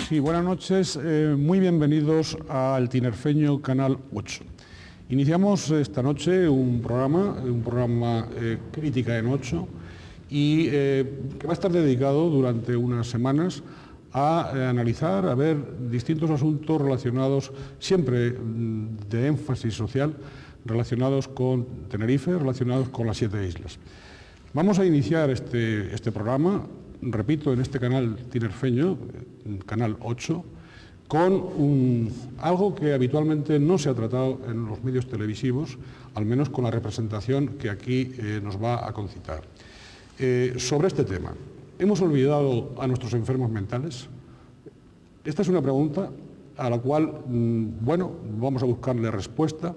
Sí, buenas noches, muy bienvenidos al Tinerfeño Canal 8. Iniciamos esta noche un programa Crítica en 8, y que va a estar dedicado durante unas semanas a analizar, a ver distintos asuntos relacionados, siempre de énfasis social, relacionados con Tenerife, relacionados con las 7 islas. Vamos a iniciar este programa, repito, en este canal tinerfeño, Canal 8, con algo que habitualmente no se ha tratado en los medios televisivos, al menos con la representación que aquí nos va a concitar. Sobre este tema, ¿hemos olvidado a nuestros enfermos mentales? Esta es una pregunta a la cual, bueno, vamos a buscarle respuesta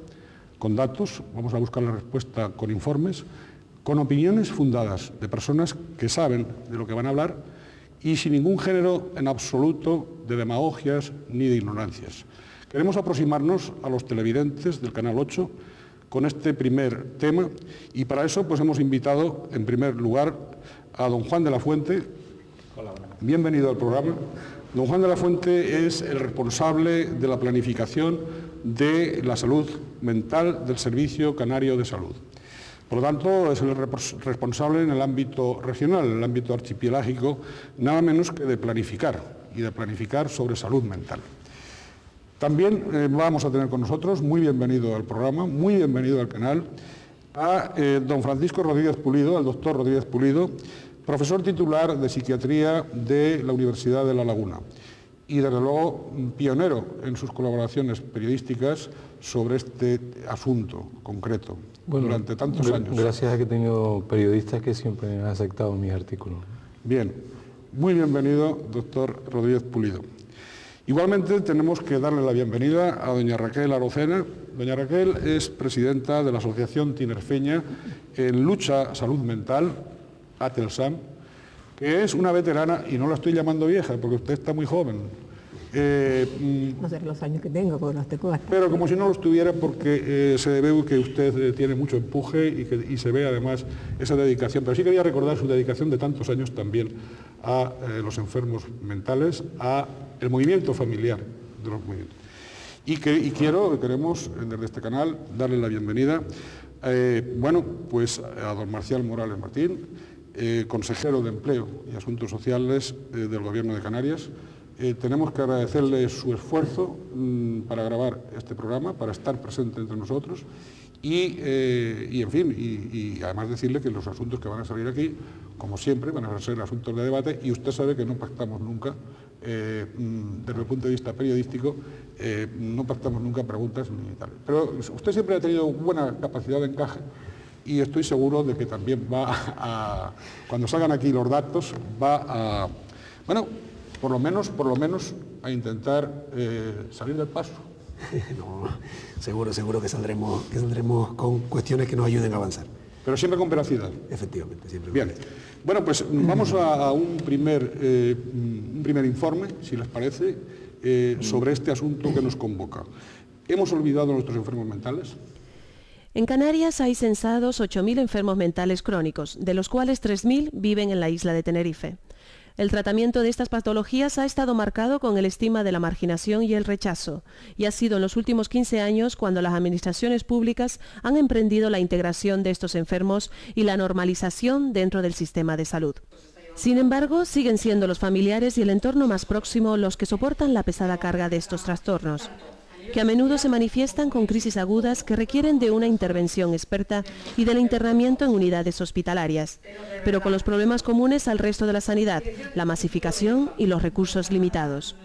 con datos, vamos a buscarle respuesta con informes, con opiniones fundadas de personas que saben de lo que van a hablar y sin ningún género en absoluto de demagogias ni de ignorancias. Queremos aproximarnos a los televidentes del Canal 8 con este primer tema, y para eso pues hemos invitado en primer lugar a don Juan de la Fuente. Hola. Bienvenido al programa. Don Juan de la Fuente es el responsable de la planificación de la salud mental del Servicio Canario de Salud. Por lo tanto, es el responsable en el ámbito regional, en el ámbito archipelágico, nada menos que de planificar, y de planificar sobre salud mental. También vamos a tener con nosotros, muy bienvenido al programa, muy bienvenido al canal, a don Francisco Rodríguez Pulido, al doctor Rodríguez Pulido, profesor titular de Psiquiatría de la Universidad de La Laguna, y desde luego pionero en sus colaboraciones periodísticas sobre este asunto concreto, durante tantos años. Gracias a que he tenido periodistas que siempre han aceptado mis artículos. Bien, muy bienvenido, doctor Rodríguez Pulido. Igualmente tenemos que darle la bienvenida a doña Raquel Arocena. Doña Raquel es presidenta de la Asociación Tinerfeña en Lucha Salud Mental, ATELSAM, que es una veterana, y no la estoy llamando vieja porque usted está muy joven. No sé los años que tengo, porque los tengo bastante. Pero como si no los tuviera, porque se ve que usted tiene mucho empuje y se ve además esa dedicación. Pero sí quería recordar su dedicación de tantos años también a los enfermos mentales, a el movimiento familiar de los movimientos. Queremos desde este canal darle la bienvenida pues a don Marcial Morales Martín, consejero de Empleo y Asuntos Sociales del Gobierno de Canarias. Tenemos que agradecerle su esfuerzo para grabar este programa, para estar presente entre nosotros y además decirle que los asuntos que van a salir aquí, como siempre, van a ser asuntos de debate, y usted sabe que no pactamos nunca, desde el punto de vista periodístico, no pactamos nunca preguntas ni tal. Pero usted siempre ha tenido buena capacidad de encaje, y estoy seguro de que también cuando salgan aquí los datos, va a, bueno, por lo menos a intentar salir del paso. No, seguro que saldremos con cuestiones que nos ayuden a avanzar. Pero siempre con veracidad. Efectivamente, siempre. Bien. Bueno, pues vamos a un primer informe, si les parece, sobre este asunto que nos convoca. ¿Hemos olvidado a nuestros enfermos mentales? En Canarias hay censados 8.000 enfermos mentales crónicos, de los cuales 3.000 viven en la isla de Tenerife. El tratamiento de estas patologías ha estado marcado con el estigma de la marginación y el rechazo, y ha sido en los últimos 15 años cuando las administraciones públicas han emprendido la integración de estos enfermos y la normalización dentro del sistema de salud. Sin embargo, siguen siendo los familiares y el entorno más próximo los que soportan la pesada carga de estos trastornos, que a menudo se manifiestan con crisis agudas que requieren de una intervención experta y del internamiento en unidades hospitalarias, pero con los problemas comunes al resto de la sanidad, la masificación y los recursos limitados.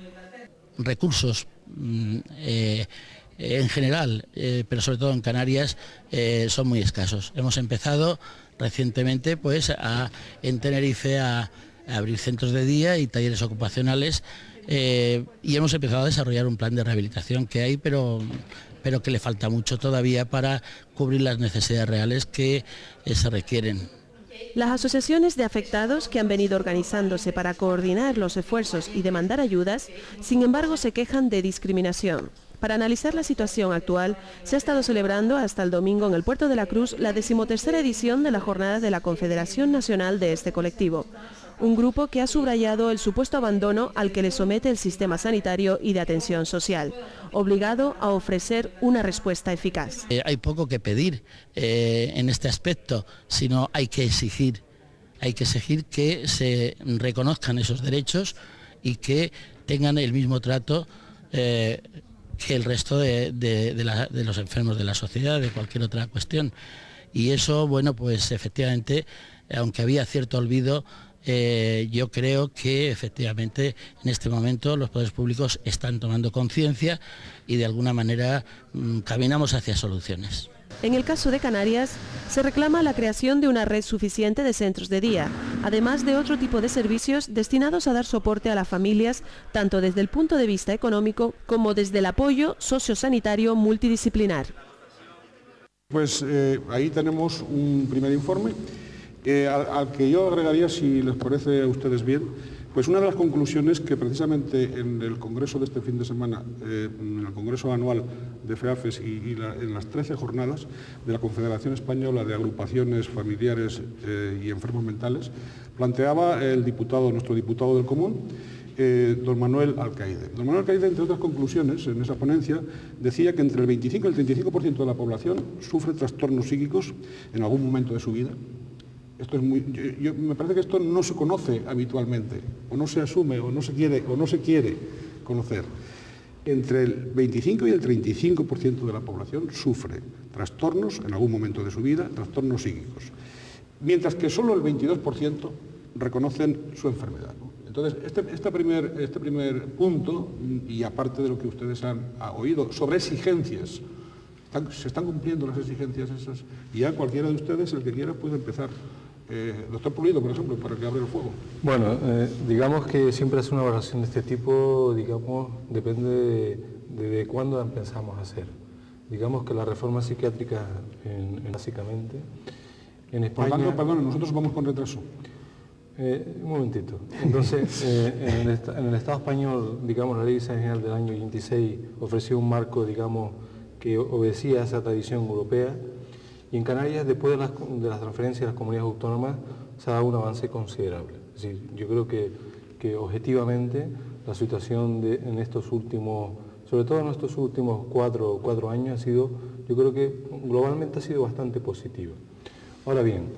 Recursos en general, pero sobre todo en Canarias, son muy escasos. Hemos empezado recientemente en Tenerife a abrir centros de día y talleres ocupacionales, y hemos empezado a desarrollar un plan de rehabilitación que hay, pero que le falta mucho todavía para cubrir las necesidades reales que se requieren. Las asociaciones de afectados, que han venido organizándose para coordinar los esfuerzos y demandar ayudas, sin embargo se quejan de discriminación. Para analizar la situación actual, se ha estado celebrando hasta el domingo en el Puerto de la Cruz la 13ª edición de la jornada de la Confederación Nacional de este colectivo. un grupo que ha subrayado el supuesto abandono al que le somete el sistema sanitario y de atención social, obligado a ofrecer una respuesta eficaz. Hay poco que pedir en este aspecto, sino hay que exigir que se reconozcan esos derechos y que tengan el mismo trato que el resto de los enfermos de la sociedad, de cualquier otra cuestión. Y eso, bueno, pues efectivamente, aunque había cierto olvido, yo creo que efectivamente en este momento los poderes públicos están tomando conciencia y de alguna manera caminamos hacia soluciones. En el caso de Canarias, se reclama la creación de una red suficiente de centros de día, además de otro tipo de servicios destinados a dar soporte a las familias, tanto desde el punto de vista económico como desde el apoyo sociosanitario multidisciplinar. Pues ahí tenemos un primer informe, al que yo agregaría, si les parece a ustedes bien, pues una de las conclusiones que precisamente en el congreso de este fin de semana, en el congreso anual de FEAFES y en las 13 jornadas de la Confederación Española de Agrupaciones Familiares y Enfermos Mentales, planteaba nuestro diputado del Común, don Manuel Alcaide. Don Manuel Alcaide, entre otras conclusiones, en esa ponencia, decía que entre el 25 y el 35% de la población sufre trastornos psíquicos en algún momento de su vida. Esto es me parece que esto no se conoce habitualmente, o no se asume, o no se quiere conocer. Entre el 25 y el 35% de la población sufre trastornos en algún momento de su vida, trastornos psíquicos, mientras que solo el 22% reconocen su enfermedad, ¿no? Entonces, este primer punto, y aparte de lo que ustedes han oído sobre exigencias, se están cumpliendo las exigencias esas, y ya cualquiera de ustedes, el que quiera, puede empezar. Doctor Pulido, por ejemplo, para que abra el fuego. Bueno, digamos que siempre hacer una evaluación de este tipo, digamos, depende de cuándo la empezamos a hacer. Digamos que la reforma psiquiátrica, básicamente, en España... Perdón, nosotros vamos con retraso. Un momentito. Entonces, en el Estado español, digamos, la Ley General del año 86 ofreció un marco, digamos, que obedecía a esa tradición europea, y en Canarias, después de las transferencias de las comunidades autónomas, se ha dado un avance considerable. Es decir, yo creo que objetivamente la situación en estos últimos, sobre todo en estos últimos cuatro años, yo creo que globalmente ha sido bastante positiva. Ahora bien,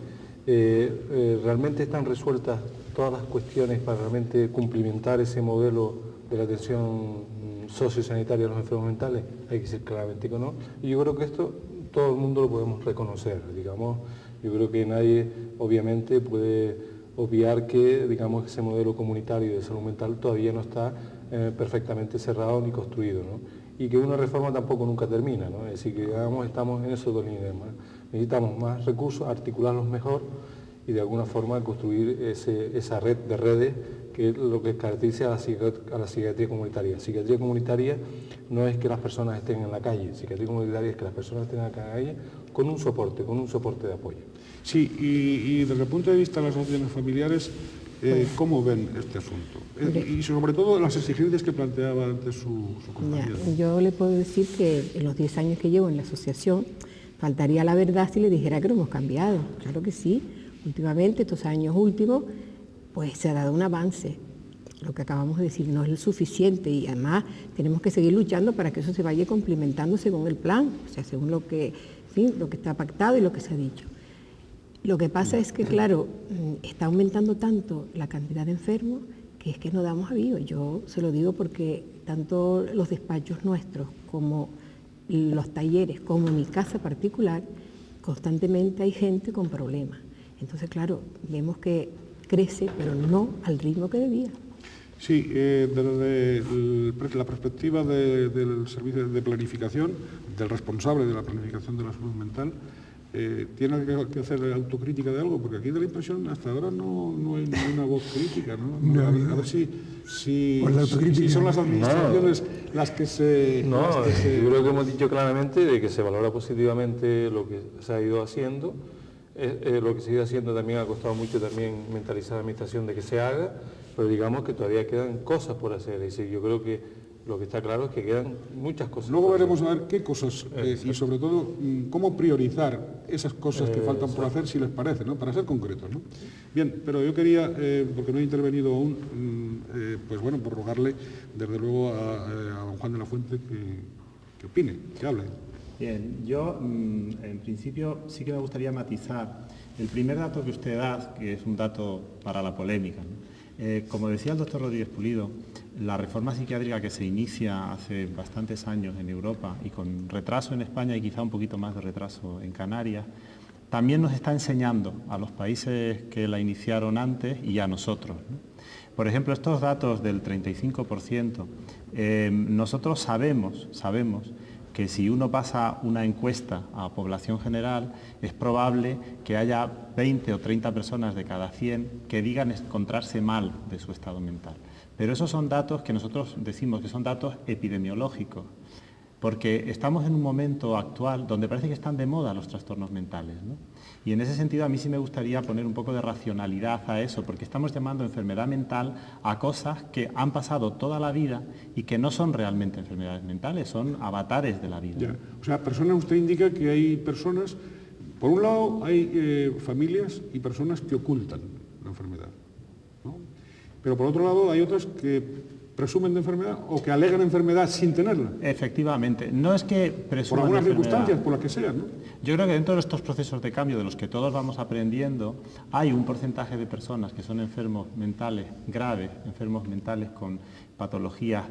¿realmente están resueltas todas las cuestiones para realmente cumplimentar ese modelo de la atención sociosanitaria a los enfermos mentales? Hay que decir claramente que no. Y yo creo que esto todo el mundo lo podemos reconocer, digamos. Yo creo que nadie, obviamente, puede obviar que, digamos, ese modelo comunitario de salud mental todavía no está perfectamente cerrado ni construido, ¿no? Y que una reforma tampoco nunca termina, ¿no? Es decir, que, digamos, estamos en esos dos líneas, ¿no? Necesitamos más recursos, articularlos mejor y de alguna forma construir esa red de redes que es lo que caracteriza a la psiquiatría comunitaria. Psiquiatría comunitaria no es que las personas estén en la calle, psiquiatría comunitaria es que las personas estén en la calle con un soporte de apoyo. Sí, y desde el punto de vista de las asociaciones familiares, ¿cómo ven este asunto? Y sobre todo las exigencias que planteaba antes su compañero. Yo le puedo decir que en los 10 años que llevo en la asociación, faltaría la verdad si le dijera que no hemos cambiado. Claro que sí. Últimamente, estos años últimos, pues se ha dado un avance. Lo que acabamos de decir no es lo suficiente y además tenemos que seguir luchando para que eso se vaya complementando según el plan, o sea, según lo que está pactado y lo que se ha dicho. Lo que pasa es que, claro, está aumentando tanto la cantidad de enfermos que es que no damos aviso. Yo se lo digo porque tanto los despachos nuestros como los talleres, como en mi casa particular, constantemente hay gente con problemas. Entonces, claro, vemos que crece, pero no al ritmo que debía. Sí, desde la perspectiva del servicio de planificación, del responsable de la planificación de la salud mental, ¿tiene que hacer autocrítica de algo? Porque aquí da la impresión, hasta ahora no hay ninguna voz crítica, ¿no? A ver si son las administraciones las que se... yo creo que hemos dicho claramente de que se valora positivamente lo que se ha ido haciendo. Lo que se ha ido haciendo también ha costado mucho también mentalizar a la administración de que se haga, pero digamos que todavía quedan cosas por hacer. Es decir, yo creo que Lo que está claro es que quedan muchas cosas. Luego veremos a ver qué cosas y sobre todo cómo priorizar esas cosas que faltan por hacer, si les parece, ¿no? Para ser concretos, ¿no? Bien, pero yo quería, porque no he intervenido aún, pues bueno, por rogarle desde luego a don Juan de la Fuente que opine, que hable. Bien, yo en principio sí que me gustaría matizar el primer dato que usted da, que es un dato para la polémica, ¿no? Como decía el doctor Rodríguez Pulido, la reforma psiquiátrica que se inicia hace bastantes años en Europa y con retraso en España y quizá un poquito más de retraso en Canarias, también nos está enseñando a los países que la iniciaron antes y a nosotros, ¿no? Por ejemplo, estos datos del 35%, nosotros sabemos que si uno pasa una encuesta a población general, es probable que haya 20 o 30 personas de cada 100 que digan encontrarse mal de su estado mental. Pero esos son datos que nosotros decimos que son datos epidemiológicos, porque estamos en un momento actual donde parece que están de moda los trastornos mentales, ¿no? Y en ese sentido a mí sí me gustaría poner un poco de racionalidad a eso, porque estamos llamando enfermedad mental a cosas que han pasado toda la vida y que no son realmente enfermedades mentales, son avatares de la vida. Ya. O sea, personas, usted indica que hay personas, por un lado hay familias y personas que ocultan la enfermedad, ¿no? Pero por otro lado hay otras que presumen de enfermedad o que alegan enfermedad sin tenerla. Efectivamente, no es que presuman por algunas enfermedad. circunstancias, por las que sean, ¿no? Yo creo que dentro de estos procesos de cambio de los que todos vamos aprendiendo, hay un porcentaje de personas que son enfermos mentales graves, enfermos mentales con patologías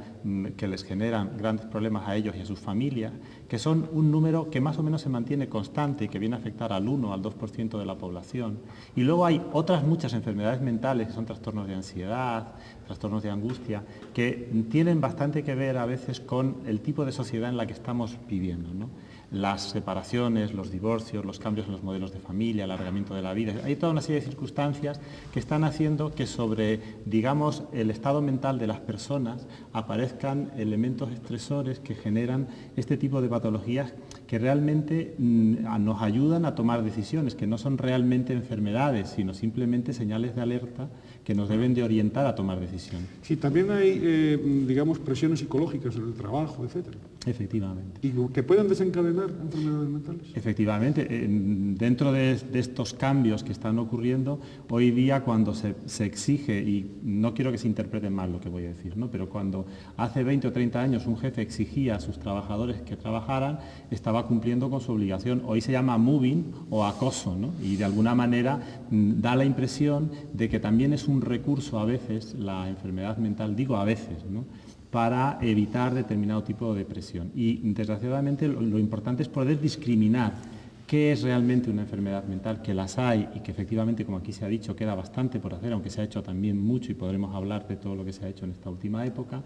que les generan grandes problemas a ellos y a sus familias, que son un número que más o menos se mantiene constante y que viene a afectar al 1 al 2% de la población. Y luego hay otras muchas enfermedades mentales, que son trastornos de ansiedad, trastornos de angustia, que tienen bastante que ver a veces con el tipo de sociedad en la que estamos viviendo, ¿no? Las separaciones, los divorcios, los cambios en los modelos de familia, el alargamiento de la vida. Hay toda una serie de circunstancias que están haciendo que sobre, digamos, el estado mental de las personas aparezcan elementos estresores que generan este tipo de patologías que realmente nos ayudan a tomar decisiones, que no son realmente enfermedades, sino simplemente señales de alerta que nos deben de orientar a tomar decisiones. Sí, también hay, digamos, presiones psicológicas en el trabajo, etcétera. Efectivamente. ¿Y que pueden desencadenar enfermedades mentales? Efectivamente, dentro de estos cambios que están ocurriendo, hoy día cuando se exige, y no quiero que se interprete mal lo que voy a decir, ¿no? Pero cuando hace 20 o 30 años un jefe exigía a sus trabajadores que trabajaran, estaba cumpliendo con su obligación. Hoy se llama moving o acoso, ¿no? Y de alguna manera da la impresión de que también es un recurso a veces la enfermedad mental, digo a veces, ¿no?, para evitar determinado tipo de presión. Y desgraciadamente lo importante es poder discriminar qué es realmente una enfermedad mental, que las hay y que efectivamente, como aquí se ha dicho, queda bastante por hacer, aunque se ha hecho también mucho y podremos hablar de todo lo que se ha hecho en esta última época,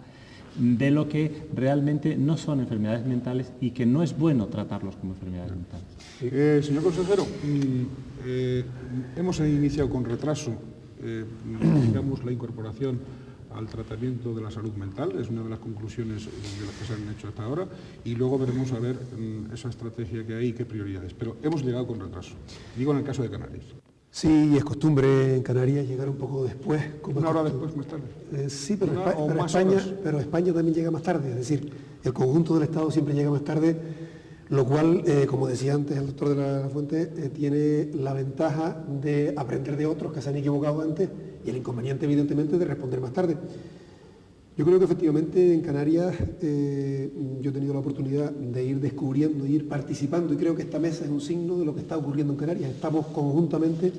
de lo que realmente no son enfermedades mentales y que no es bueno tratarlos como enfermedades mentales. Señor consejero, hemos iniciado con retraso, digamos, la incorporación al tratamiento de la salud mental, es una de las conclusiones de las que se han hecho hasta ahora, y luego veremos a ver esa estrategia que hay y qué prioridades. Pero hemos llegado con retraso, digo en el caso de Canarias. Sí, es costumbre en Canarias llegar un poco después. ¿Una hora después, más tarde? Sí, pero, pero España también llega más tarde, es decir, el conjunto del Estado siempre llega más tarde, lo cual, como decía antes el doctor de la Fuente, tiene la ventaja de aprender de otros que se han equivocado antes y el inconveniente, evidentemente, de responder más tarde. Yo creo que efectivamente en Canarias yo he tenido la oportunidad de ir descubriendo, de ir participando, y creo que esta mesa es un signo de lo que está ocurriendo en Canarias. Estamos conjuntamente,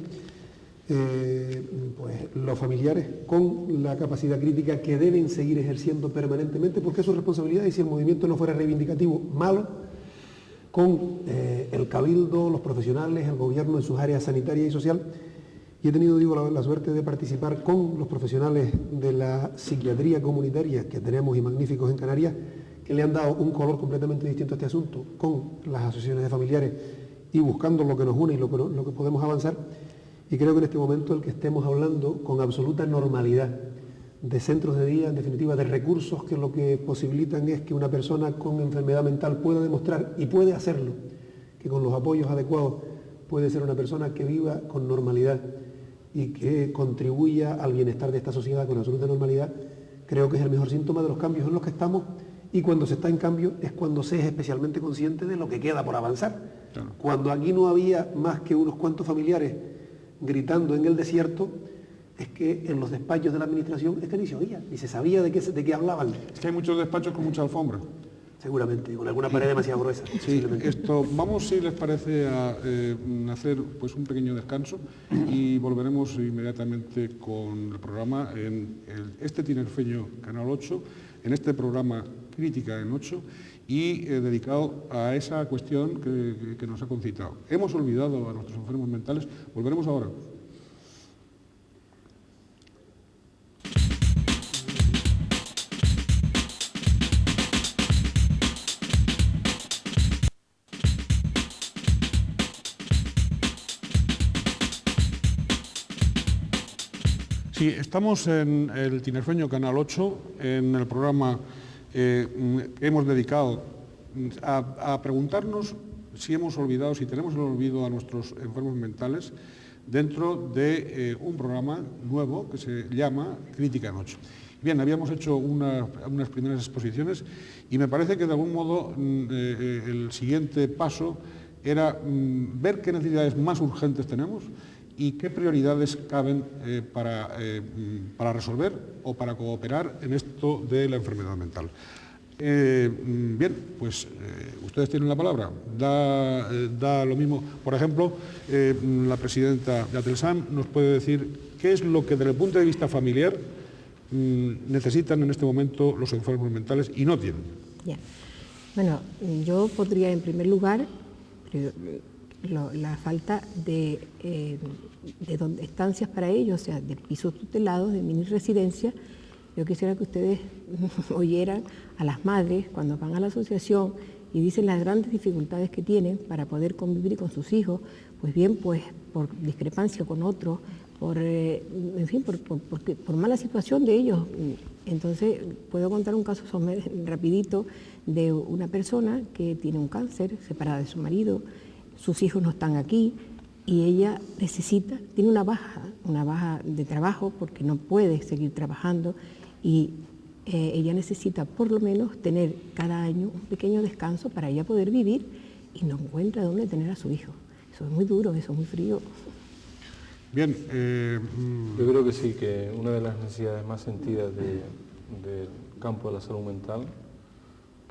pues, los familiares con la capacidad crítica que deben seguir ejerciendo permanentemente, porque es su responsabilidad, y si el movimiento no fuera reivindicativo, malo, con el cabildo, los profesionales, el gobierno en sus áreas sanitaria y social. Y he tenido, digo, la suerte de participar con los profesionales de la psiquiatría comunitaria que tenemos y magníficos en Canarias, que le han dado un color completamente distinto a este asunto, con las asociaciones de familiares y buscando lo que nos une y lo que podemos avanzar. Y creo que en este momento el que estemos hablando con absoluta normalidad de centros de día, en definitiva de recursos que lo que posibilitan es que una persona con enfermedad mental pueda demostrar, y puede hacerlo, que con los apoyos adecuados puede ser una persona que viva con normalidad y que contribuya al bienestar de esta sociedad con absoluta normalidad, creo que es el mejor síntoma de los cambios en los que estamos, y cuando se está en cambio es cuando se es especialmente consciente de lo que queda por avanzar. Claro. Cuando aquí no había más que unos cuantos familiares gritando en el desierto, es que en los despachos de la administración es que ni se oía, ni se sabía de qué hablaban. Es que hay muchos despachos con mucha alfombra. Seguramente, con alguna pared demasiado gruesa. Sí, vamos, si les parece, a hacer pues un pequeño descanso y volveremos inmediatamente con el programa en este Tinerfeño Canal 8, en este programa Crítica en 8 y dedicado a esa cuestión que nos ha concitado. Hemos olvidado a nuestros enfermos mentales, volveremos ahora. Sí, estamos en el Tinerfeño Canal 8, en el programa que hemos dedicado a preguntarnos si hemos olvidado, si tenemos el olvido a nuestros enfermos mentales dentro de un programa nuevo que se llama Crítica en 8. Bien, habíamos hecho unas primeras exposiciones y me parece que de algún modo el siguiente paso era ver qué necesidades más urgentes tenemos y qué prioridades caben para resolver o para cooperar en esto de la enfermedad mental. Bien, pues ustedes tienen la palabra. Da lo mismo. Por ejemplo, la presidenta de Atelsam nos puede decir qué es lo que desde el punto de vista familiar necesitan en este momento los enfermos mentales y no tienen. Ya. Bueno, yo podría en primer lugar la falta de estancias para ellos, o sea, de pisos tutelados, de mini residencias. Yo quisiera que ustedes oyeran a las madres cuando van a la asociación y dicen las grandes dificultades que tienen para poder convivir con sus hijos, pues bien, pues por discrepancia con otros, por mala situación de ellos. Entonces, puedo contar un caso rapidito de una persona que tiene un cáncer, separada de su marido, sus hijos no están aquí y ella tiene una baja de trabajo porque no puede seguir trabajando y ella necesita por lo menos tener cada año un pequeño descanso para ella poder vivir y no encuentra dónde tener a su hijo. Eso es muy duro, eso es muy frío. Bien. Yo creo que sí, que una de las necesidades más sentidas del campo de la salud mental,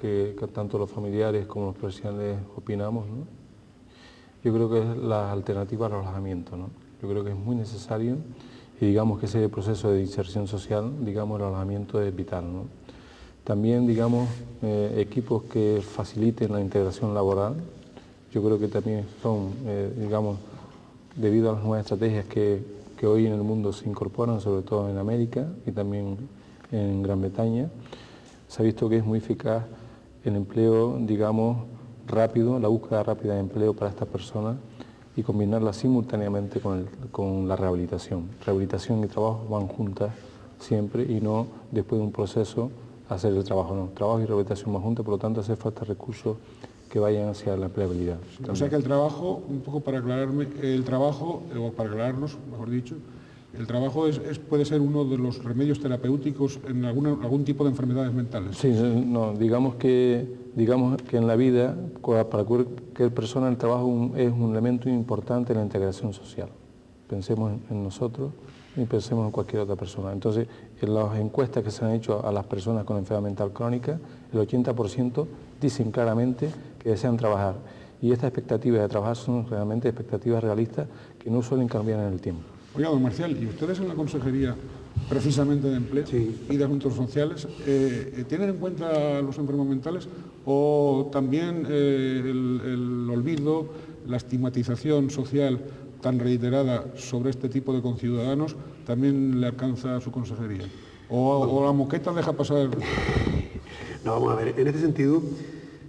que tanto los familiares como los profesionales opinamos, ¿no? Yo creo que es la alternativa al alojamiento, ¿no? Yo creo que es muy necesario y digamos que ese proceso de inserción social, digamos, el alojamiento es vital, ¿no? También, digamos, equipos que faciliten la integración laboral, yo creo que también son, digamos, debido a las nuevas estrategias que hoy en el mundo se incorporan, sobre todo en América y también en Gran Bretaña, se ha visto que es muy eficaz el empleo, digamos, rápido, la búsqueda rápida de empleo para estas personas y combinarla simultáneamente con la rehabilitación. Rehabilitación y trabajo van juntas siempre y no después de un proceso hacer el trabajo, no. Trabajo y rehabilitación van juntas, por lo tanto hace falta recursos que vayan hacia la empleabilidad. O sea que el trabajo, un poco para aclararme, el trabajo, o para aclararnos, mejor dicho, el trabajo puede ser uno de los remedios terapéuticos en algún tipo de enfermedades mentales. Sí, no, digamos que en la vida, para cualquier persona, el trabajo es un elemento importante en la integración social. Pensemos en nosotros y pensemos en cualquier otra persona. Entonces, en las encuestas que se han hecho a las personas con enfermedad mental crónica, el 80% dicen claramente que desean trabajar. Y estas expectativas de trabajar son realmente expectativas realistas que no suelen cambiar en el tiempo. Oiga, don Marcial, ¿y ustedes en la Consejería precisamente de Empleo y de Asuntos Sociales tienen en cuenta los enfermos mentales o también el olvido, la estigmatización social tan reiterada sobre este tipo de conciudadanos también le alcanza a su consejería? ¿O la moqueta deja pasar? No, vamos a ver, en este sentido,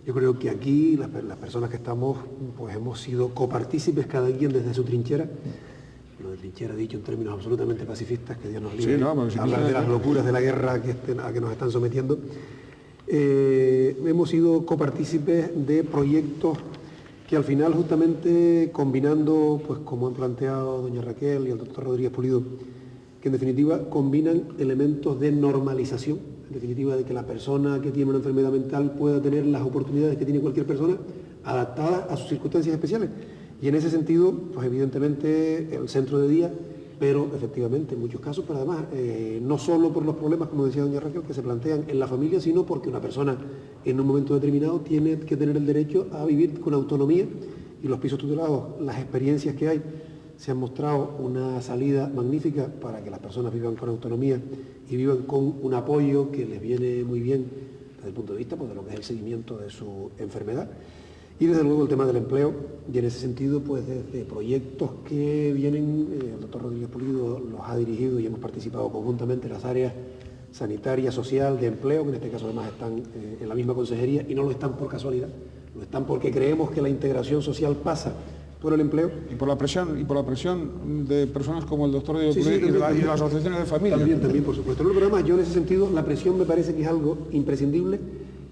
yo creo que aquí las personas que estamos, pues hemos sido copartícipes cada quien desde su trinchera. Lo de trinchera dicho en términos absolutamente pacifistas, que Dios nos libre, sí, no, si hablar de las locuras de la guerra a que nos están sometiendo. Hemos sido copartícipes de proyectos que al final, justamente combinando, pues como han planteado doña Raquel y el doctor Rodríguez Pulido, que en definitiva combinan elementos de normalización, en definitiva de que la persona que tiene una enfermedad mental pueda tener las oportunidades que tiene cualquier persona adaptadas a sus circunstancias especiales. Y en ese sentido, pues evidentemente el centro de día, pero efectivamente en muchos casos, pero además no solo por los problemas, como decía doña Raquel, que se plantean en la familia, sino porque una persona en un momento determinado tiene que tener el derecho a vivir con autonomía, y los pisos tutelados, las experiencias que hay, se han mostrado una salida magnífica para que las personas vivan con autonomía y vivan con un apoyo que les viene muy bien desde el punto de vista pues, de lo que es el seguimiento de su enfermedad. Y desde luego el tema del empleo, y en ese sentido, pues desde proyectos que vienen, el doctor Rodríguez Pulido los ha dirigido y hemos participado conjuntamente en las áreas sanitaria, social, de empleo, que en este caso además están en la misma consejería y no lo están por casualidad, lo están porque creemos que la integración social pasa por el empleo. Y por la presión de personas como el doctor Rodríguez Pulido y de las asociaciones de familia. También, por supuesto. No, pero además yo en ese sentido la presión me parece que es algo imprescindible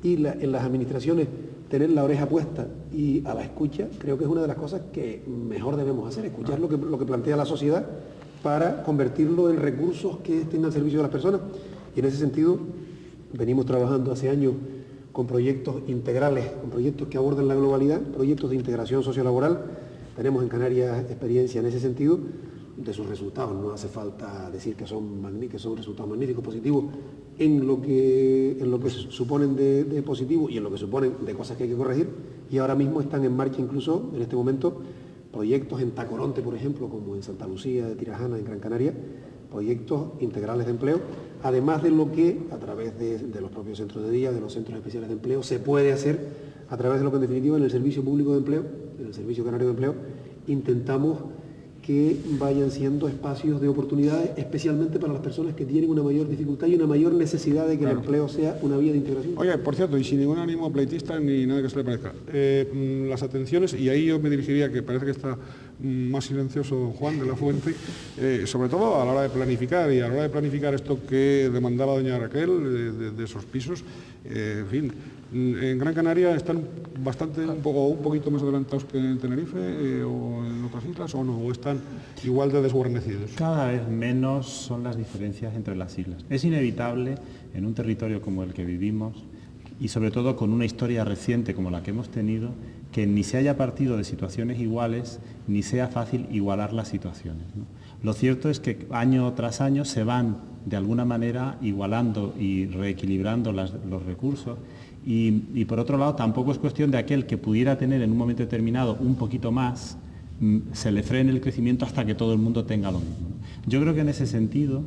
y en las administraciones tener la oreja puesta y a la escucha, creo que es una de las cosas que mejor debemos hacer, escuchar lo que plantea la sociedad para convertirlo en recursos que estén al servicio de las personas. Y en ese sentido venimos trabajando hace años con proyectos integrales, con proyectos que abordan la globalidad, proyectos de integración sociolaboral. Tenemos en Canarias experiencia en ese sentido, de sus resultados. No hace falta decir que son resultados magníficos, positivos, en lo que suponen de positivo y en lo que suponen de cosas que hay que corregir. Y ahora mismo están en marcha incluso, en este momento, proyectos en Tacoronte, por ejemplo, como en Santa Lucía de Tirajana, en Gran Canaria, proyectos integrales de empleo, además de lo que, a través de los propios centros de día, de los centros especiales de empleo, se puede hacer a través de lo que en definitiva en el Servicio Público de Empleo, en el Servicio Canario de Empleo, intentamos que vayan siendo espacios de oportunidades, especialmente para las personas que tienen una mayor dificultad y una mayor necesidad de que el empleo sea una vía de integración. Oye, por cierto, y sin ningún ánimo pleitista ni nada que se le parezca, las atenciones, y ahí yo me dirigiría, que parece que está más silencioso Juan de la Fuente, sobre todo a la hora de planificar, y a la hora de planificar esto que demandaba doña Raquel, de esos pisos, en fin, en Gran Canaria están un poquito más adelantados que en Tenerife o en otras islas, o no, o están igual de desguarnecidos. Cada vez menos son las diferencias entre las islas. Es inevitable en un territorio como el que vivimos y sobre todo con una historia reciente como la que hemos tenido, que ni se haya partido de situaciones iguales ni sea fácil igualar las situaciones, ¿no? Lo cierto es que año tras año se van de alguna manera igualando y reequilibrando los recursos. Y por otro lado, tampoco es cuestión de aquel que pudiera tener en un momento determinado un poquito más, se le frene el crecimiento hasta que todo el mundo tenga lo mismo, ¿no? Yo creo que en ese sentido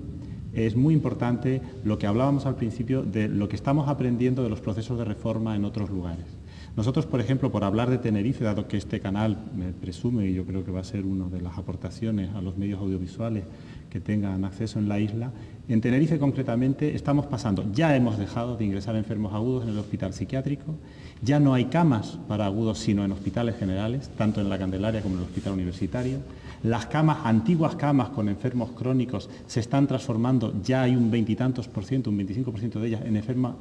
es muy importante lo que hablábamos al principio de lo que estamos aprendiendo de los procesos de reforma en otros lugares. Nosotros, por ejemplo, por hablar de Tenerife, dado que este canal me presume, y yo creo que va a ser una de las aportaciones a los medios audiovisuales que tengan acceso en la isla, en Tenerife concretamente estamos pasando, ya hemos dejado de ingresar enfermos agudos en el hospital psiquiátrico, ya no hay camas para agudos sino en hospitales generales, tanto en la Candelaria como en el hospital universitario. Las camas, antiguas camas con enfermos crónicos, se están transformando, ya hay un 20 y tantos por ciento, un 25% de ellas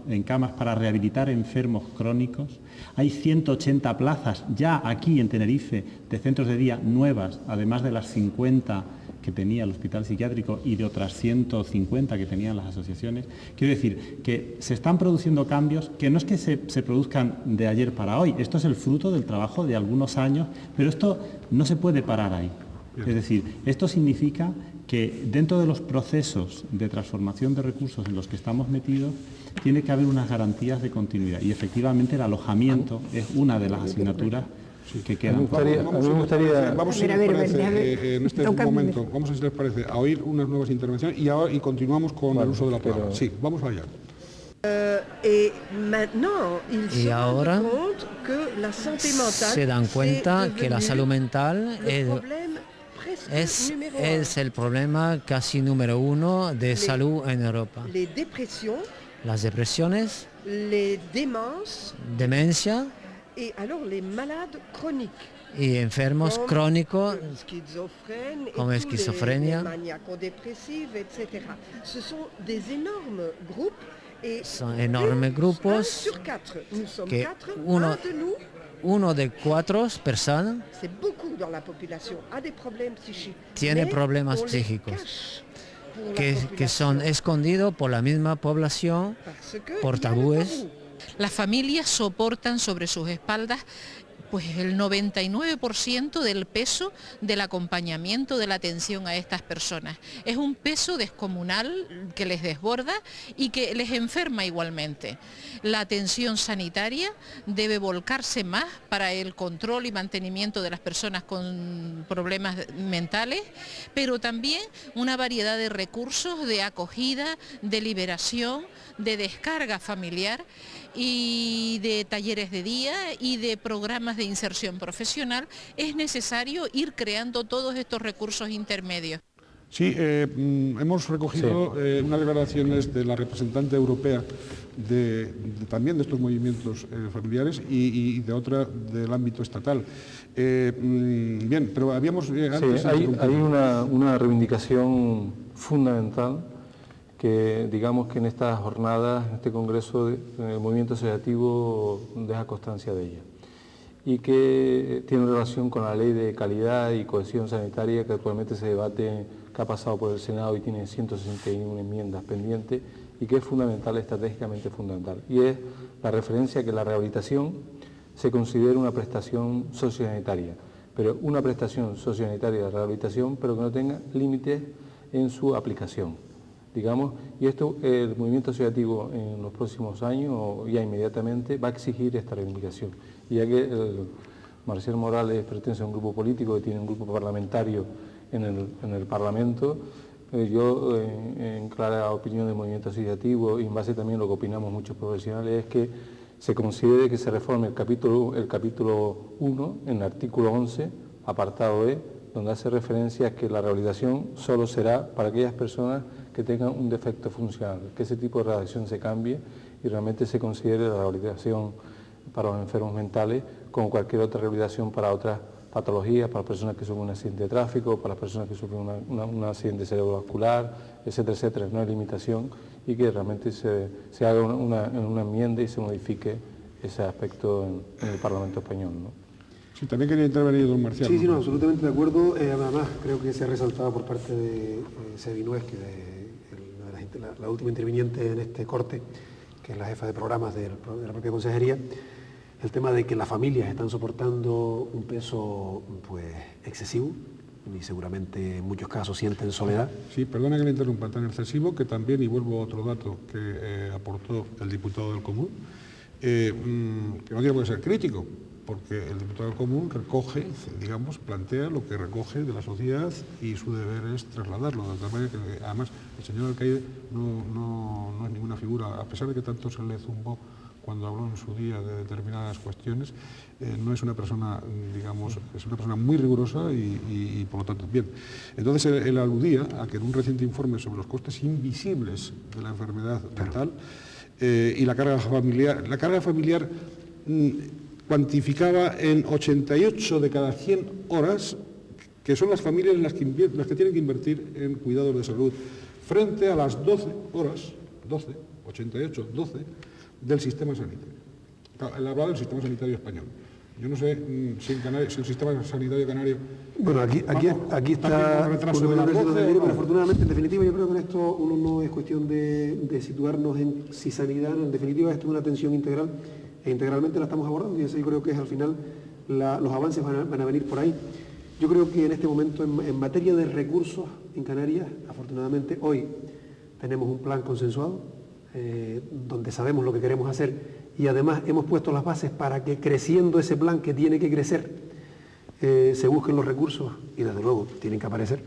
en camas para rehabilitar enfermos crónicos. Hay 180 plazas ya aquí en Tenerife de centros de día nuevas, además de las 50 que tenía el hospital psiquiátrico y de otras 150 que tenían las asociaciones. Quiero decir que se están produciendo cambios que no es que se produzcan de ayer para hoy, esto es el fruto del trabajo de algunos años, pero esto no se puede parar ahí. Es decir, esto significa que dentro de los procesos de transformación de recursos en los que estamos metidos, tiene que haber unas garantías de continuidad y efectivamente el alojamiento es una de las asignaturas que quedan. Vamos en este momento, vamos a ver si les parece, a oír unas nuevas intervenciones y continuamos con el uso de la palabra. Sí, vamos allá. Y ahora se dan cuenta que la salud mental es el problema casi número uno de salud en Europa. Las depresiones, demencia y enfermos crónicos como esquizofrenia. Son enormes grupos que uno de 4 personas tiene problemas psíquicos. que son escondidos por la misma población, por tabúes. Las familias soportan sobre sus espaldas pues el 99% del peso del acompañamiento, de la atención a estas personas. Es un peso descomunal que les desborda y que les enferma igualmente. La atención sanitaria debe volcarse más para el control y mantenimiento de las personas con problemas mentales, pero también una variedad de recursos de acogida, de liberación, de descarga familiar y de talleres de día y de programas de inserción profesional. Es necesario ir creando todos estos recursos intermedios. Sí, hemos recogido unas declaraciones de la representante europea también de estos movimientos familiares y de otra del ámbito estatal. Bien, pero habíamos... antes hay una reivindicación fundamental que digamos que en estas jornadas, en este congreso, el movimiento asociativo deja constancia de ella y que tiene relación con la ley de calidad y cohesión sanitaria que actualmente se debate, que ha pasado por el Senado y tiene 161 enmiendas pendientes y que es fundamental, estratégicamente fundamental, y es la referencia a que la rehabilitación se considera una prestación sociosanitaria, pero una prestación sociosanitaria de rehabilitación, pero que no tenga límites en su aplicación. Digamos, y esto el movimiento asociativo en los próximos años o ya inmediatamente va a exigir esta reivindicación. Y ya que Marcial Morales pertenece a un grupo político que tiene un grupo parlamentario en el Parlamento, yo en clara opinión del movimiento asociativo y en base también a lo que opinamos muchos profesionales es que se considere que se reforme el capítulo 1 en el artículo 11, apartado E, donde hace referencia a que la rehabilitación solo será para aquellas personas que tengan un defecto funcional, que ese tipo de rehabilitación se cambie y realmente se considere la rehabilitación para los enfermos mentales como cualquier otra rehabilitación para otras patologías, para las personas que sufren un accidente de tráfico, para las personas que sufren un accidente cerebrovascular, etcétera, etcétera. No hay limitación y que realmente se haga una enmienda y se modifique ese aspecto en el Parlamento español, ¿no? Sí, también quería intervenir don Marcial. Sí, no, absolutamente de acuerdo. Además, creo que se ha resaltado por parte de Sevinués, que la última interviniente en este corte, que es la jefa de programas de la propia consejería, el tema de que las familias están soportando un peso pues excesivo y seguramente en muchos casos sienten soledad. Sí, perdona que me interrumpa, tan excesivo que también, y vuelvo a otro dato que aportó el diputado del Común, que no tiene por qué ser crítico, porque el diputado del Común recoge, digamos, plantea lo que recoge de la sociedad y su deber es trasladarlo, de tal manera que además el señor alcaide no es ninguna figura, a pesar de que tanto se le zumbó cuando habló en su día de determinadas cuestiones, no es una persona, digamos, es una persona muy rigurosa y por lo tanto, bien. Entonces él aludía a que en un reciente informe sobre los costes invisibles de la enfermedad mental y la carga familiar cuantificaba en 88 de cada 100 horas, que son las familias las que tienen que invertir en cuidados de salud, frente a las 12 horas, 88, 12, del sistema sanitario. Él hablaba del sistema sanitario español. Yo no sé si el sistema sanitario canario... Bueno, aquí está... Pero afortunadamente, en definitiva, yo creo que en esto uno no es cuestión de situarnos en si sanidad, en definitiva, esto es una atención integral e integralmente la estamos abordando y eso yo creo que es al final los avances van a venir por ahí. Yo creo que en este momento, en materia de recursos en Canarias, afortunadamente hoy tenemos un plan consensuado, donde sabemos lo que queremos hacer y además hemos puesto las bases para que creciendo ese plan que tiene que crecer, se busquen los recursos y desde luego tienen que aparecer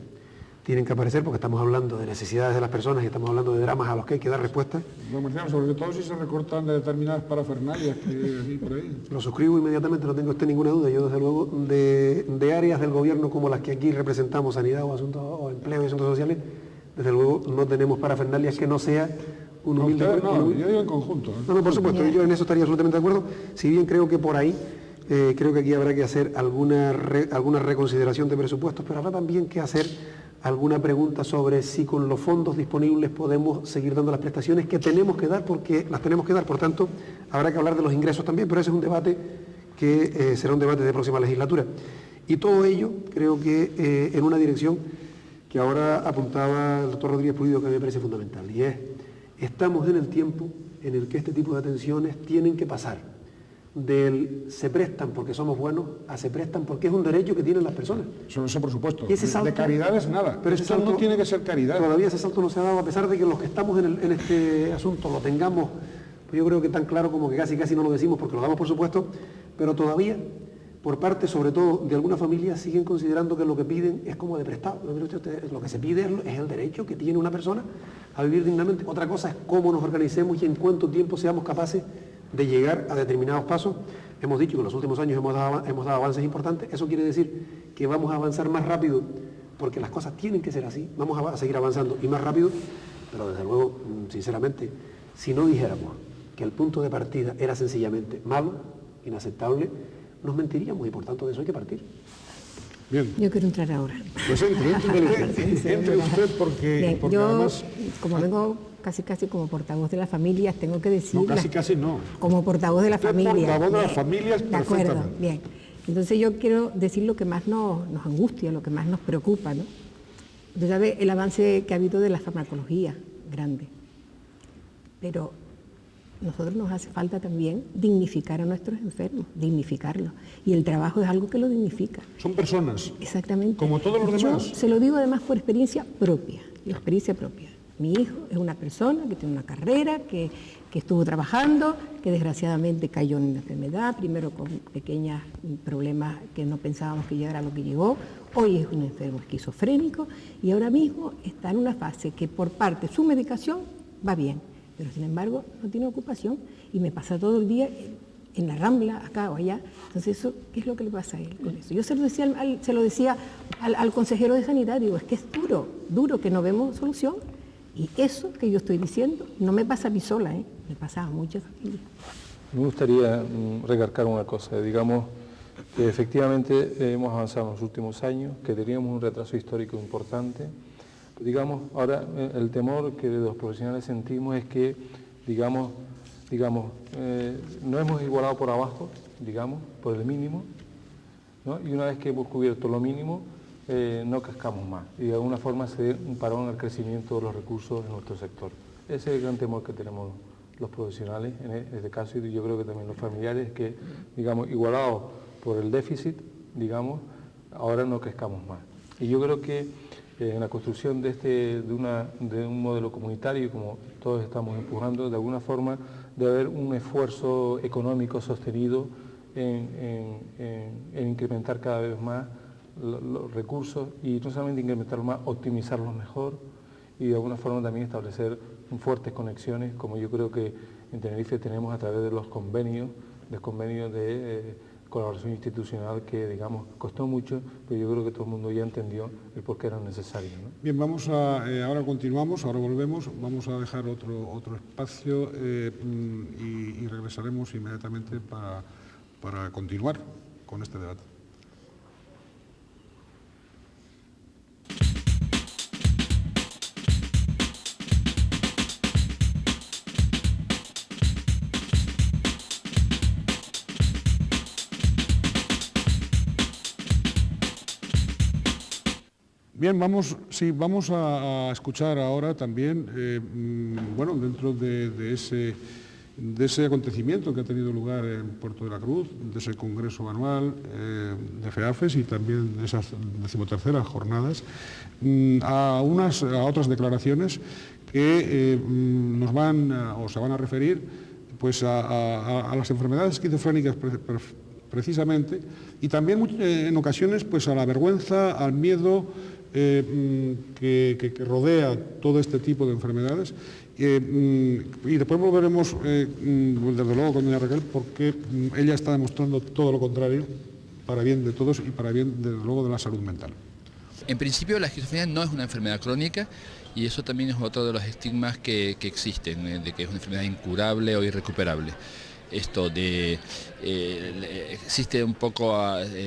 porque estamos hablando de necesidades de las personas y estamos hablando de dramas a los que hay que dar respuestas. Don Marcial, sobre todo si se recortan de determinadas parafernalias que hay por ahí. Lo suscribo inmediatamente, no tengo usted ninguna duda. Yo desde luego de áreas del gobierno como las que aquí representamos, sanidad o empleo y asuntos sociales, desde luego no tenemos parafernalias que no sea un humilde... No, yo digo en conjunto. No, por supuesto, yo en eso estaría absolutamente de acuerdo, si bien creo que por ahí, creo que aquí habrá que hacer alguna reconsideración de presupuestos, pero habrá también que hacer alguna pregunta sobre si con los fondos disponibles podemos seguir dando las prestaciones que tenemos que dar, porque las tenemos que dar, por tanto, habrá que hablar de los ingresos también, pero ese es un debate que será un debate de próxima legislatura. Y todo ello creo que en una dirección que ahora apuntaba el doctor Rodríguez Pulido, que me parece fundamental, y es: estamos en el tiempo en el que este tipo de atenciones tienen que pasar del se prestan porque somos buenos a se prestan porque es un derecho que tienen las personas. Eso por supuesto. Y ese salto, de caridad es nada. Pero esto no tiene que ser caridad. Todavía ese salto no se ha dado, a pesar de que los que estamos en este asunto lo tengamos, pues yo creo que tan claro como que casi no lo decimos porque lo damos por supuesto, pero todavía, por parte sobre todo de algunas familias, siguen considerando que lo que piden es como de prestado. Lo que se pide es el derecho que tiene una persona a vivir dignamente. Otra cosa es cómo nos organicemos y en cuánto tiempo seamos capaces de llegar a determinados pasos. Hemos dicho que en los últimos años hemos dado avances importantes. Eso quiere decir que vamos a avanzar más rápido, porque las cosas tienen que ser así. Vamos a seguir avanzando y más rápido, pero desde luego, sinceramente, si no dijéramos que el punto de partida era sencillamente malo, inaceptable, nos mentiríamos, y por tanto de eso hay que partir. Bien. Yo quiero entrar ahora. Pues entre usted porque, bien, porque yo, además... como vengo casi como portavoz de las familias, tengo que decir... No, casi no. Como portavoz de las familias. Portavoz de las familias, de acuerdo, perfectamente. bien. Entonces yo quiero decir lo que más nos angustia, lo que más nos preocupa, ¿no? Usted sabe el avance que ha habido de la farmacología, grande. Pero nosotros nos hace falta también dignificar a nuestros enfermos, dignificarlos. Y el trabajo es algo que lo dignifica. Son personas. Exactamente. Como todos los demás. Yo se lo digo además por experiencia propia. Mi hijo es una persona que tiene una carrera, que estuvo trabajando, que desgraciadamente cayó en una enfermedad, primero con pequeños problemas que no pensábamos que llegara a lo que llegó. Hoy es un enfermo esquizofrénico y ahora mismo está en una fase que por parte de su medicación va bien, pero sin embargo no tiene ocupación y me pasa todo el día en la Rambla, acá o allá. Entonces, eso, ¿qué es lo que le pasa a él con eso? Yo se lo decía al consejero de Sanidad, digo, es que es duro que no vemos solución. Y eso que yo estoy diciendo no me pasa a mí sola, me pasa a muchas familias. Me gustaría recargar una cosa, digamos que efectivamente hemos avanzado en los últimos años, que teníamos un retraso histórico importante. Digamos, ahora el temor que los profesionales sentimos es que, digamos, no hemos igualado por abajo, digamos, por el mínimo, ¿no? Y una vez que hemos cubierto lo mínimo, no cascamos más y de alguna forma se dé un parón al crecimiento de los recursos en nuestro sector. Ese es el gran temor que tenemos los profesionales en este caso y yo creo que también los familiares, que, digamos, igualados por el déficit, digamos, ahora no crezcamos más. Y yo creo que en la construcción de un modelo comunitario, como todos estamos empujando, de alguna forma debe haber un esfuerzo económico sostenido en incrementar cada vez más los recursos y no solamente incrementarlos más, optimizarlos mejor y de alguna forma también establecer fuertes conexiones, como yo creo que en Tenerife tenemos a través de los convenios de colaboración institucional que, digamos, costó mucho, pero yo creo que todo el mundo ya entendió el por qué eran necesarios, ¿no? Bien, ahora continuamos, ahora volvemos, vamos a dejar otro espacio y regresaremos inmediatamente para continuar con este debate. Bien, vamos a escuchar ahora también, dentro de ese acontecimiento que ha tenido lugar en Puerto de la Cruz, de ese congreso anual de FEAFES y también de esas 13º jornadas, a otras declaraciones que se van a referir pues a las enfermedades esquizofrénicas precisamente y también en ocasiones pues a la vergüenza, al miedo que rodea todo este tipo de enfermedades y después volveremos desde luego con doña Raquel porque ella está demostrando todo lo contrario para bien de todos y para bien desde luego de la salud mental. En principio la esquizofrenia no es una enfermedad crónica y eso también es otro de los estigmas que existen, de que es una enfermedad incurable o irrecuperable. Esto existe un poco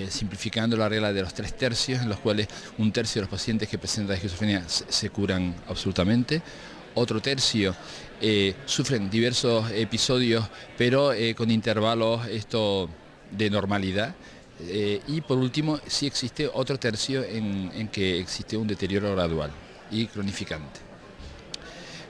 simplificando la regla de los 3 tercios, en los cuales 1/3 de los pacientes que presentan esquizofrenia se curan absolutamente, otro tercio sufren diversos episodios, pero con intervalos de normalidad, Y por último, sí existe otro tercio en que existe un deterioro gradual y cronificante.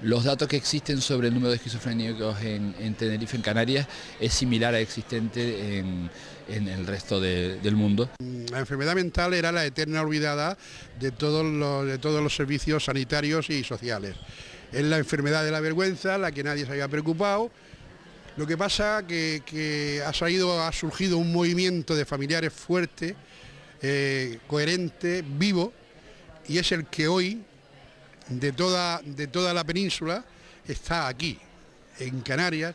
Los datos que existen sobre el número de esquizofrénicos en Tenerife, en Canarias, es similar a existente en el resto del mundo. La enfermedad mental era la eterna olvidada de todos los servicios sanitarios y sociales. Es la enfermedad de la vergüenza, la que nadie se había preocupado. Lo que pasa que ha surgido un movimiento de familiares fuerte, coherente, vivo, y es el que hoy, de toda la península, está aquí, en Canarias.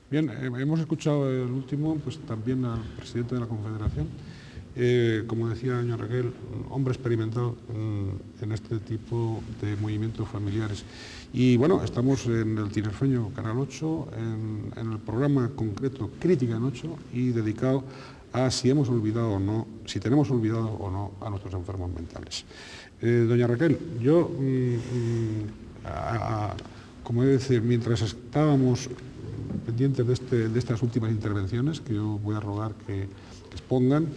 Bien, hemos escuchado el último, pues también al presidente de la Confederación, como decía doña Raquel, hombre experimentado en este tipo de movimientos familiares. Y bueno, estamos en el Tinerfeño Canal 8, en el programa concreto Crítica en 8 y dedicado a si hemos olvidado o no, si tenemos olvidado o no a nuestros enfermos mentales. Doña Raquel, yo, como he de decir, mientras estábamos pendientes de estas últimas intervenciones, que yo voy a rogar que expongan,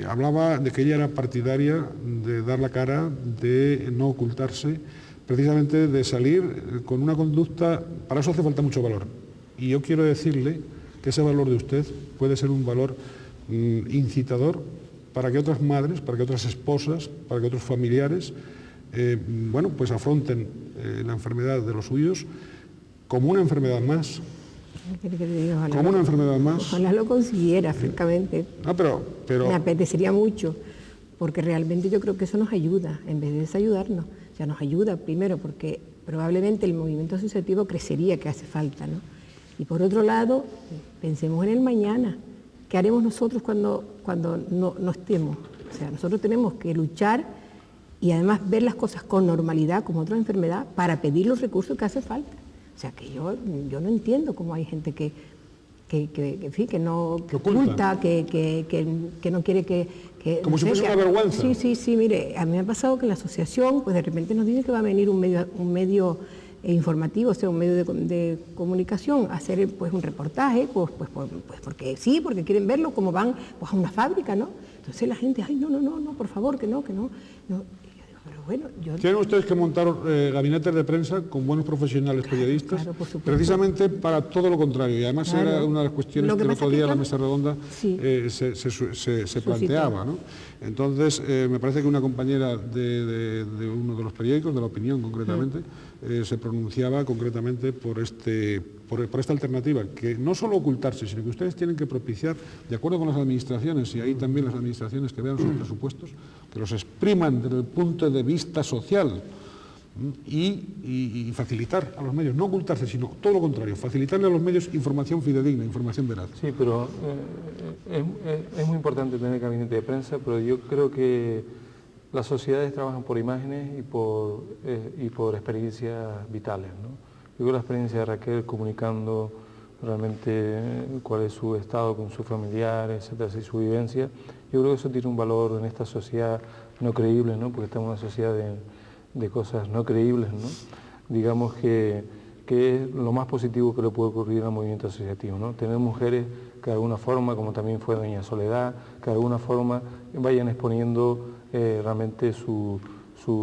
hablaba de que ella era partidaria de dar la cara, de no ocultarse, precisamente de salir con una conducta. Para eso hace falta mucho valor. Y yo quiero decirle que ese valor de usted puede ser un valor incitador para que otras madres, para que otras esposas, para que otros familiares, bueno, pues afronten la enfermedad de los suyos como una enfermedad más. Como una enfermedad más. Ojalá lo consiguiera, francamente. No, pero me apetecería mucho, porque realmente yo creo que eso nos ayuda, en vez de desayudarnos. O sea, nos ayuda primero porque probablemente el movimiento asociativo crecería, que hace falta, ¿no? Y por otro lado, pensemos en el mañana. ¿Qué haremos nosotros cuando no estemos? O sea, nosotros tenemos que luchar y además ver las cosas con normalidad, como otra enfermedad, para pedir los recursos que hace falta. O sea, que yo no entiendo cómo hay gente que no oculta, que no quiere que... Como si fuese una vergüenza. Sí, mire, a mí me ha pasado que en la asociación, pues de repente nos dice que va a venir un medio informativo, o sea, un medio de comunicación, a hacer pues un reportaje, pues porque sí, porque quieren verlo como van pues a una fábrica, ¿no? Entonces la gente, ay, no, por favor, que no. Pero bueno, Tienen ustedes que montar gabinetes de prensa con buenos profesionales periodistas, claro, precisamente para todo lo contrario. Y además era una de las cuestiones que el otro día en la mesa redonda se planteaba, ¿no? Entonces, me parece que una compañera de uno de los periódicos, de La Opinión concretamente, se pronunciaba concretamente por esta alternativa, que no solo ocultarse, sino que ustedes tienen que propiciar, de acuerdo con las administraciones, y ahí también las administraciones que vean sus presupuestos, que los expriman desde el punto de vista social y facilitar a los medios, no ocultarse, sino todo lo contrario, facilitarle a los medios información fidedigna, información veraz. Sí, pero es muy importante tener gabinete de prensa, pero yo creo que las sociedades trabajan por imágenes y por experiencias vitales, ¿no? Yo creo la experiencia de Raquel comunicando realmente cuál es su estado con sus familiares, etcétera, y su vivencia, yo creo que eso tiene un valor en esta sociedad no creíble, ¿no? Porque estamos en una sociedad de cosas no creíbles, ¿no? Digamos que es lo más positivo que le puede ocurrir al movimiento asociativo, ¿no? Tener mujeres que de alguna forma, como también fue doña Soledad, que de alguna forma vayan exponiendo realmente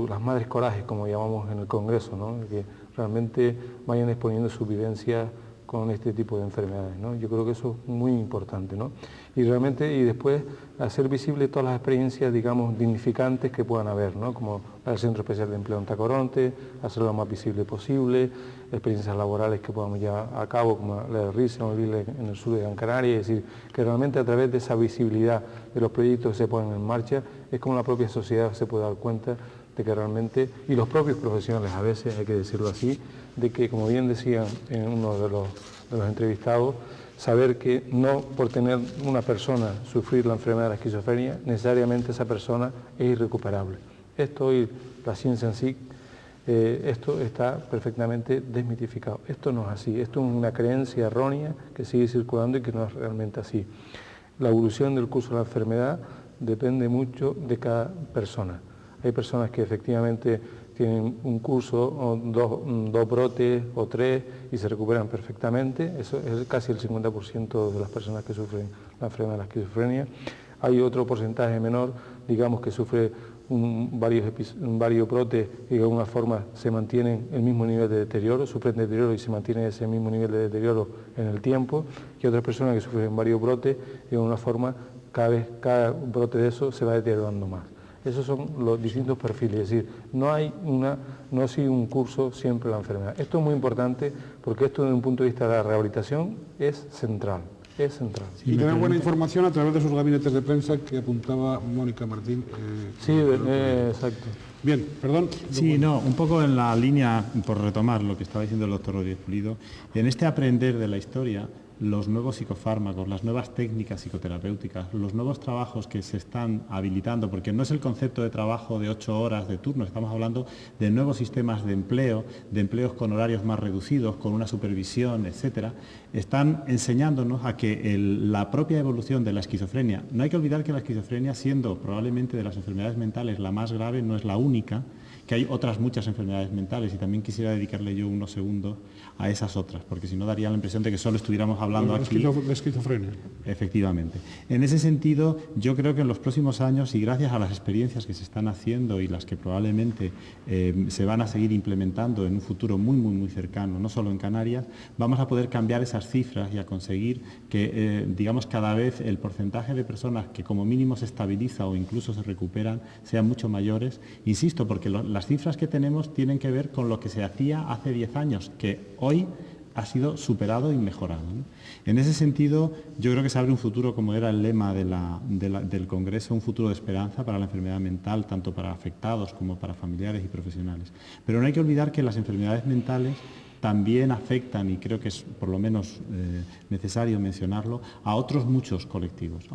las madres corajes, como llamamos en el Congreso, ¿no? Que realmente vayan exponiendo su vivencia con este tipo de enfermedades, ¿no? Yo creo que eso es muy importante, ¿no? Y realmente, y después hacer visible todas las experiencias, digamos, dignificantes que puedan haber, ¿no? Como el Centro Especial de Empleo en Tacoronte, hacerlo lo más visible posible, experiencias laborales que podamos llevar a cabo, como la de Risa en el sur de Gran Canaria, es decir, que realmente a través de esa visibilidad de los proyectos que se ponen en marcha, es como la propia sociedad se puede dar cuenta de que realmente, y los propios profesionales a veces, hay que decirlo así, de que, como bien decían en uno de los entrevistados, saber que no por tener una persona sufrir la enfermedad de la esquizofrenia, necesariamente esa persona es irrecuperable. Esto y la ciencia en sí, esto está perfectamente desmitificado. Esto no es así, esto es una creencia errónea que sigue circulando y que no es realmente así. La evolución del curso de la enfermedad depende mucho de cada persona. Hay personas que efectivamente tienen un curso, o dos brotes o 3 y se recuperan perfectamente. Eso es casi el 50% de las personas que sufren la enfermedad de la esquizofrenia. Hay otro porcentaje menor, digamos, que sufre varios brotes y de alguna forma se mantienen el mismo nivel de deterioro, sufren deterioro y se mantiene ese mismo nivel de deterioro en el tiempo, y otras personas que sufren varios brotes y de alguna forma cada brote de eso se va deteriorando más. Esos son los distintos perfiles, es decir, no sigue un curso siempre la enfermedad. Esto es muy importante porque esto desde un punto de vista de la rehabilitación es central. Y tener buena información a través de esos gabinetes de prensa que apuntaba Mónica Martín. Exacto. Bien, perdón. Sí, no, un poco en la línea, por retomar lo que estaba diciendo el doctor Rodríguez Pulido, en este aprender de la historia, los nuevos psicofármacos, las nuevas técnicas psicoterapéuticas, los nuevos trabajos que se están habilitando, porque no es el concepto de trabajo de 8 horas de turno, estamos hablando de nuevos sistemas de empleo, de empleos con horarios más reducidos, con una supervisión, etcétera, están enseñándonos a que la propia evolución de la esquizofrenia, no hay que olvidar que la esquizofrenia, siendo probablemente de las enfermedades mentales la más grave, no es la única, que hay otras muchas enfermedades mentales, y también quisiera dedicarle yo unos segundos a esas otras, porque si no daría la impresión de que solo estuviéramos hablando aquí de esquizofrenia. Efectivamente. En ese sentido, yo creo que en los próximos años, y gracias a las experiencias que se están haciendo y las que probablemente se van a seguir implementando en un futuro muy cercano, no solo en Canarias, vamos a poder cambiar esas cifras y a conseguir que, digamos, cada vez el porcentaje de personas que como mínimo se estabiliza o incluso se recuperan sean mucho mayores. Insisto, porque las cifras que tenemos tienen que ver con lo que se hacía hace 10 años, que hoy ha sido superado y mejorado, ¿no? En ese sentido, yo creo que se abre un futuro, como era el lema del Congreso, un futuro de esperanza para la enfermedad mental, tanto para afectados como para familiares y profesionales. Pero no hay que olvidar que las enfermedades mentales también afectan, y creo que es por lo menos necesario mencionarlo, a otros muchos colectivos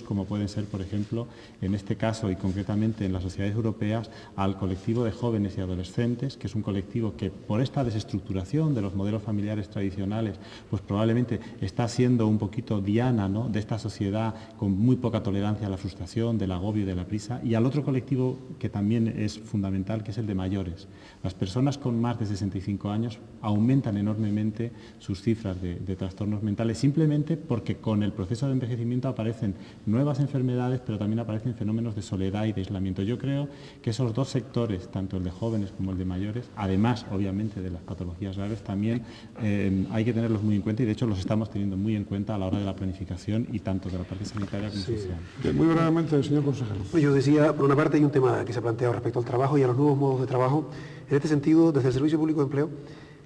como pueden ser, por ejemplo, en este caso y concretamente en las sociedades europeas, al colectivo de jóvenes y adolescentes, que es un colectivo que por esta desestructuración de los modelos familiares tradicionales, pues probablemente está siendo un poquito diana, ¿no?, de esta sociedad con muy poca tolerancia a la frustración, del agobio y de la prisa, y al otro colectivo que también es fundamental, que es el de mayores. Las personas con más de 65 años aumentan enormemente sus cifras de trastornos mentales, simplemente porque con el proceso de envejecimiento aparecen nuevas enfermedades, pero también aparecen fenómenos de soledad y de aislamiento. Yo creo que esos dos sectores, tanto el de jóvenes como el de mayores, además obviamente de las patologías graves, también hay que tenerlos muy en cuenta, y de hecho los estamos teniendo muy en cuenta a la hora de la planificación, y tanto de la parte sanitaria como social. Muy brevemente, señor consejero. Yo decía, por una parte hay un tema que se ha planteado respecto al trabajo y a los nuevos modos de trabajo. En este sentido, desde el Servicio Público de Empleo,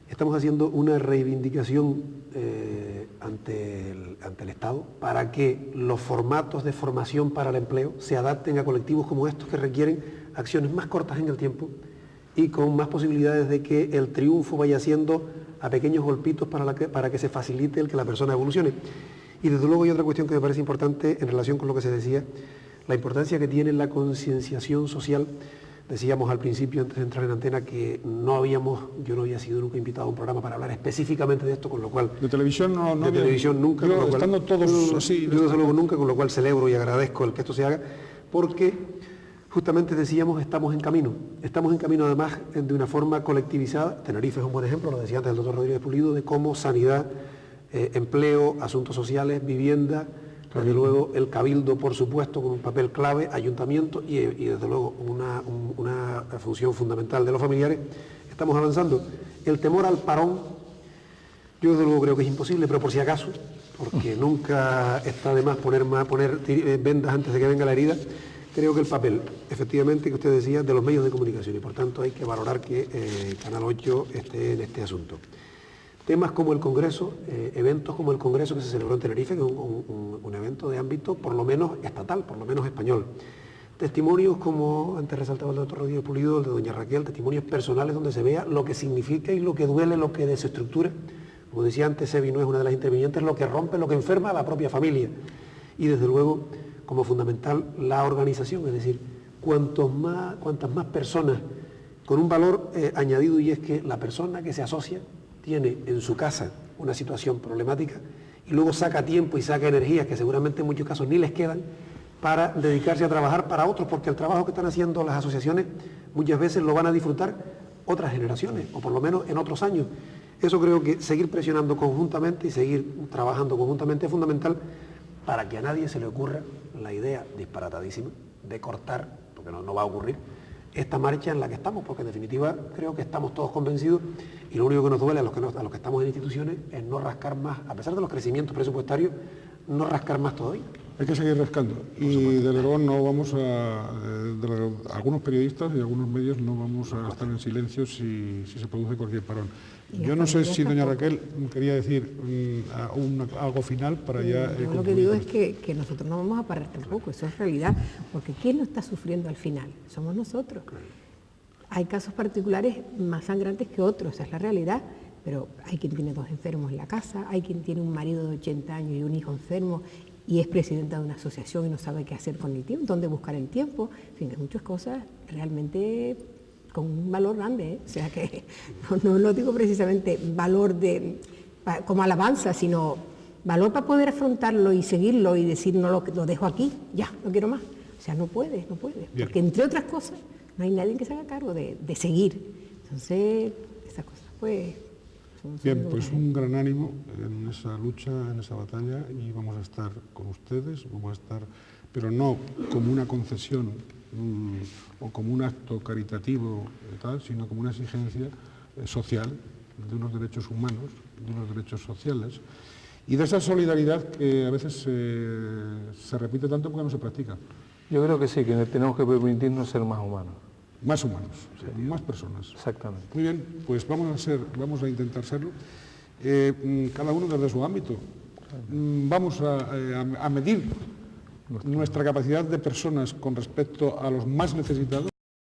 estamos haciendo una reivindicación ante el Estado para que los formatos de formación para el empleo se adapten a colectivos como estos, que requieren acciones más cortas en el tiempo y con más posibilidades de que el triunfo vaya siendo a pequeños golpitos para que se facilite el que la persona evolucione. Y desde luego hay otra cuestión que me parece importante en relación con lo que se decía, la importancia que tiene la concienciación social. Decíamos al principio, antes de entrar en antena, que yo no había sido nunca invitado a un programa para hablar específicamente de esto, con lo cual... De televisión no de televisión nunca. Yo, estando todos así... Yo desde luego nunca, con lo cual celebro y agradezco el que esto se haga, porque justamente decíamos, estamos en camino además de una forma colectivizada. Tenerife es un buen ejemplo, lo decía antes el doctor Rodríguez Pulido, de cómo sanidad, empleo, asuntos sociales, vivienda... Desde luego el Cabildo, por supuesto, con un papel clave, ayuntamiento y desde luego una función fundamental de los familiares. Estamos avanzando. El temor al parón, yo desde luego creo que es imposible, pero por si acaso, porque nunca está de más poner vendas antes de que venga la herida, creo que el papel, efectivamente, que usted decía, de los medios de comunicación, y por tanto hay que valorar que Canal 8 esté en este asunto. Temas como el Congreso, eventos como el Congreso que se celebró en Tenerife, que es un evento de ámbito por lo menos estatal, por lo menos español. Testimonios como antes resaltaba el doctor Rodríguez Pulido, el de doña Raquel, testimonios personales donde se vea lo que significa y lo que duele, lo que desestructura. Como decía antes, Sebi no es una de las intervinientes, lo que rompe, lo que enferma a la propia familia. Y desde luego, como fundamental, la organización, es decir, cuantas más personas con un valor añadido, y es que la persona que se asocia tiene en su casa una situación problemática y luego saca tiempo y saca energías que seguramente en muchos casos ni les quedan para dedicarse a trabajar para otros, porque el trabajo que están haciendo las asociaciones muchas veces lo van a disfrutar otras generaciones, o por lo menos en otros años. Eso creo que seguir presionando conjuntamente y seguir trabajando conjuntamente es fundamental para que a nadie se le ocurra la idea disparatadísima de cortar, porque no va a ocurrir, esta marcha en la que estamos, porque en definitiva creo que estamos todos convencidos y lo único que nos duele a los que estamos en instituciones es no rascar más, a pesar de los crecimientos presupuestarios, no rascar más todavía. Hay que seguir rascando y desde luego no vamos a, algunos periodistas y algunos medios no vamos a estar en silencio si se produce cualquier parón. Yo no sé si doña Raquel quería decir algo final para ya... Lo que digo es que nosotros no vamos a parar tampoco, eso es realidad, porque ¿quién lo está sufriendo al final? Somos nosotros. Hay casos particulares más sangrantes que otros, esa es la realidad, pero hay quien tiene 2 enfermos en la casa, hay quien tiene un marido de 80 años y un hijo enfermo y es presidenta de una asociación y no sabe qué hacer con el tiempo, dónde buscar el tiempo, en fin, hay muchas cosas realmente con un valor grande, o sea que no lo digo precisamente valor como alabanza, sino valor para poder afrontarlo y seguirlo y decir no lo dejo aquí, ya, no quiero más. O sea, no puedes, Bien. porque entre otras cosas no hay nadie que se haga cargo de seguir. Entonces, esas cosas pues... Bien, pues un gran ánimo en esa lucha, en esa batalla, y vamos a estar con ustedes, vamos a estar, pero no como una concesión o como un acto caritativo, tal, sino como una exigencia social de unos derechos humanos, de unos derechos sociales, y de esa solidaridad que a veces se repite tanto porque no se practica. Yo creo que sí, que tenemos que permitirnos ser más humanos. Más humanos, sí, más personas. Exactamente. Muy bien, pues vamos a intentar serlo, cada uno desde su ámbito. Vamos a medir nuestra capacidad de personas con respecto a los más necesitados.